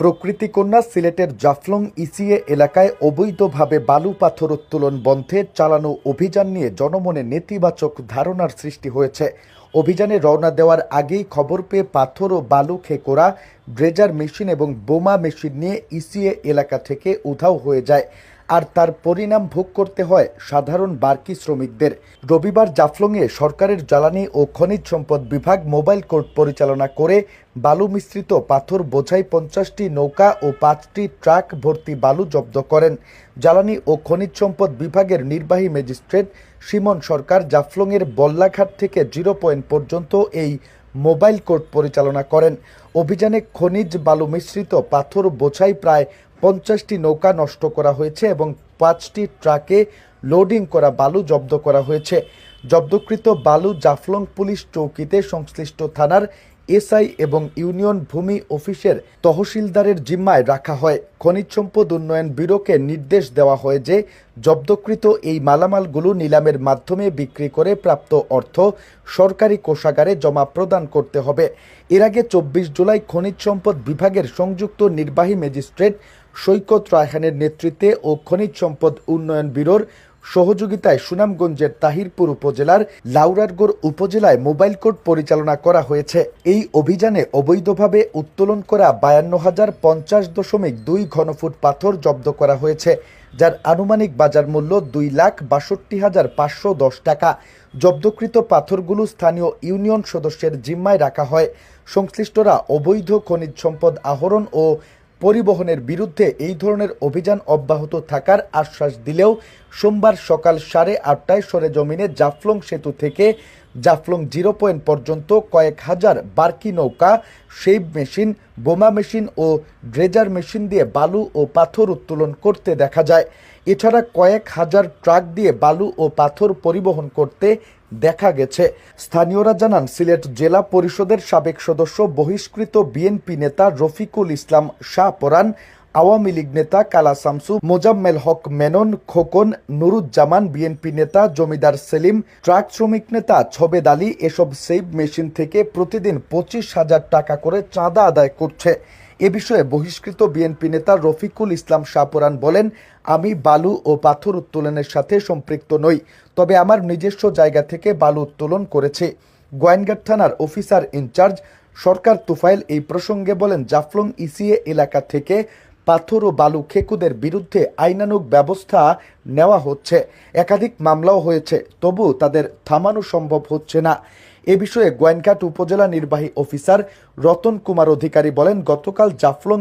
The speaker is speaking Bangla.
প্রকৃতিকন্যা সিলেটের জাফলং ইসিএ এলাকায় অবৈধভাবে বালু পাথর উত্তোলন বন্ধে চালানো অভিযান নিয়ে জনমনে নেতিবাচক ধারণার সৃষ্টি হয়েছে। অভিযানে রওনা দেওয়ার আগেই খবর পেয়ে পাথর ও বালু খেকোড়া, ড্রেজার মেশিন এবং বোমা মেশিন নিয়ে ইসিএ এলাকা থেকে উধাও হয়ে যায়। আর তার পরিণাম ভোগ করতে হয় সাধারণ বার্কি শ্রমিকদের। রবিবার জাফলংয়ে সরকারের জ্বালানি ও খনিজ সম্পদ বিভাগ মোবাইল কোর্ট পরিচালনা করে বালু মিশ্রিত পাথর বোঝাই 50টি নৌকা ও 5টি ট্রাক ভর্তি বালু জব্দ করেন। জ্বালানি ও খনিজ সম্পদ বিভাগের নির্বাহী ম্যাজিস্ট্রেট সিমন সরকার জাফলংয়ের বল্লাঘাট থেকে 0 পয়েন্ট পর্যন্ত এই মোবাইল কোর্ট পরিচালনা করেন। অভিযানে খনিজ বালু মিশ্রিত পাথর বোঝাই প্রায় 50টি নৌকা নষ্ট করা হয়েছে এবং 5টি ট্রাকে লোডিং করা বালু জব্দ করা হয়েছে। জব্দকৃত বালু জাফলং পুলিশ চৌকিতে সংশ্লিষ্ট থানার এসআই এবং ইউনিয়ন ভূমি অফিসের তহসিলদারের জিম্মায় রাখা হয়। খনিজ সম্পদ উন্নয়ন ব্যুরোকে নির্দেশ দেওয়া হয় যে জব্দকৃত এই মালামালগুলো নিলামের মাধ্যমে বিক্রি করে প্রাপ্ত অর্থ সরকারি কোষাগারে জমা প্রদান করতে হবে। এর আগে 24 জুলাই খনিজ সম্পদ বিভাগের সংযুক্ত নির্বাহী ম্যাজিস্ট্রেট সৈকত রায়হানের নেতৃত্বে ও খনিজ সম্পদ উন্নয়ন ব্যুরোর সহযোগিতায় সুনামগঞ্জের তাহিরপুর উপজেলার লাউরারগড় উপজেলায় মোবাইল কোর্ট পরিচালনা করা হয়েছে। এই অভিযানে অবৈধভাবে উত্তোলন করা 52,050.2 ঘনফুট পাথর জব্দ করা হয়েছে, যার আনুমানিক বাজার মূল্য 2,62,510 টাকা। জব্দকৃত পাথরগুলো স্থানীয় ইউনিয়ন সদস্যের জিম্মায় রাখা হয়। সংশ্লিষ্টরা অবৈধ খনিজ সম্পদ আহরণ ও পরিবহনের বিরুদ্ধে এই ধরনের অভিযান অব্যাহত থাকার আশ্বাস দিলেও সোমবার সকাল 8:30টায় সরেজমিনে জাফলং সেতু থেকে জাফলং 0 পয়েন্ট পর্যন্ত কয়েক হাজার বার্কি নৌকা, শেপ মেশিন, বোমা মেশিন ও ড্রেজার মেশিন দিয়ে বালু ও পাথর উত্তোলন করতে দেখা যায়। এছাড়া কয়েক হাজার ট্রাক দিয়ে বালু ও পাথর পরিবহন করতে দেখা গেছে। স্থানীয়রা জানান, সিলেট জেলা পরিষদের সাবেক সদস্য বহিষ্কৃত বিএনপি নেতা রফিকুল ইসলাম শাহপরান, আওয়ামী লীগ নেতা কালা শামসু, মোজাম্মেল হক মেনন খোকন, নুরুজ্জামান, বিএনপি নেতা জমিদার সেলিম, ট্রাক শ্রমিক নেতা ছবেদ আলী এসব সেভ মেশিন থেকে প্রতিদিন 25,000 টাকা করে চাঁদা আদায় করছে। এ বিষয়ে বহিষ্কৃত বিএনপি নেতা রফিকুল ইসলাম শাহপরান বলেন, আমি বালু ও পাথর উত্তোলনের সাথে সম্পৃক্ত নই, তবে আমার নিজস্ব জায়গা থেকে বালু উত্তোলন করেছি। গোয়াইনঘাট থানার অফিসার ইনচার্জ সরকার তুফাইল এই প্রসঙ্গে বলেন, জাফলং ইসিএ এলাকা থেকে পাথর ও বালু খেকুদের বিরুদ্ধে আইনানুগ ব্যবস্থা নেওয়া হচ্ছে। একাধিক মামলাও হয়েছে, তবু তাদের থামানো সম্ভব হচ্ছে না। এ বিষয়ে গোয়াইনঘাট উপজেলা নির্বাহী অফিসার রতন কুমার অধিকারী বলেন, গতকাল জাফলং